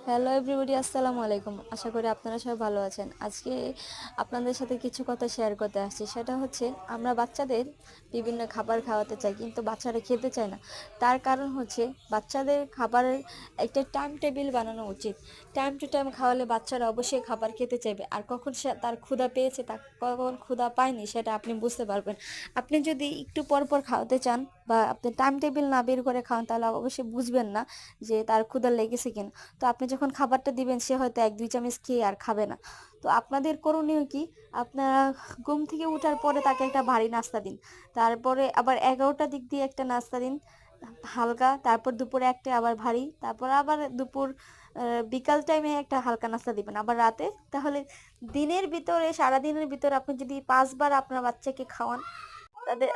Hello everybody, আসসালামু আলাইকুম। আশা করি আপনারা সবাই ভালো আছেন। আজকে আপনাদের সাথে কিছু কথা শেয়ার করতে আসছি। সেটা হচ্ছে, আমরা বাচ্চাদের বিভিন্ন খাবার খাওয়াতে চাই, কিন্তু বাচ্চারা খেতে চায় না। তার কারণ হচ্ছে, বাচ্চাদের খাবারের একটা টাইম টেবিল বানানো উচিত। টাইম টু টাইম খাওয়ালে বাচ্চারা অবশ্যই খাবার খেতে চাইবে। আর কখন সে তার ক্ষুধা পেয়েছে, তা কখন ক্ষুধা পায়নি, সেটা আপনি বুঝতে পারবেন। আপনি যদি একটু পর পর খাওয়াতে চান বা আপনি টাইম টেবিল না বের করে খাওয়ান, তাহলে অবশ্যই বুঝবেন না যে তার ক্ষুধা লেগেছে কিনা। তো আপনি যখন খাবারটা দিবেন, সে হয়তো 1-2 চামচ খেয়ে আর খাবে না। তো আপনাদের করণীয় কি, আপনারা ঘুম থেকে উঠার পরে তাকে একটা ভারী নাস্তা দিন। তারপরে আবার 11টার দিক দিয়ে একটা নাস্তা দিন হালকা, তারপর দুপুরে একটা আবার ভারী, তারপর আবার দুপুর বিকাল টাইমে একটা হালকা নাস্তা দিবেন, আবার রাতে। তাহলে দিনের ভিতরে, সারাদিনের ভিতরে আপনি যদি 5 বার আপনার বাচ্চাকে খাওয়ান, তাদের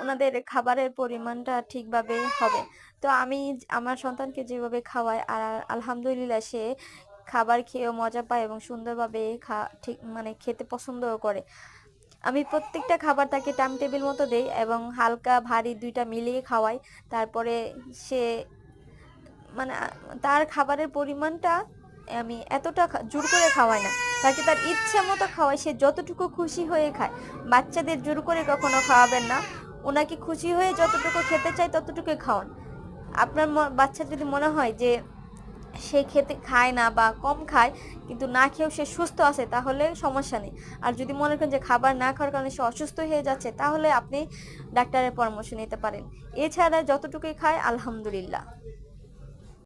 ওনাদের খাবারের পরিমাণটা ঠিকভাবে হবে। তো আমি আমার সন্তানকে যেভাবে খাওয়াই, আর আলহামদুলিল্লাহ সে খাবার খেয়েও মজা পায় এবং সুন্দরভাবে ঠিক মানে খেতে পছন্দও করে। আমি প্রত্যেকটা খাবার তাকে টাইম টেবিল মতো দেই এবং হালকা ভারী দুইটা মিলিয়ে খাওয়াই। তারপরে সে মানে তার খাবারের পরিমাণটা আমি এতটা জোর করে খাওয়াই না, তাকে তার ইচ্ছা মতো খাওয়াই, সে যতটুকু খুশি হয়ে খায়। বাচ্চাদের জোর করে কখনো খাওয়াবেন না, ওনাকে খুশি হয়ে যতটুকু খেতে চায় ততটুকুই খাওয়ান। আপনার বাচ্চার যদি মনে হয় যে সে খেতে খায় না বা কম খায়, কিন্তু না খেয়েও সে সুস্থ আছে, তাহলে সমস্যা নেই। আর যদি মনে করেন যে খাবার না খাওয়ার কারণে সে অসুস্থ হয়ে যাচ্ছে, তাহলে আপনি ডাক্তারের পরামর্শ নিতে পারেন। এছাড়া যতটুকুই খায় আলহামদুলিল্লাহ।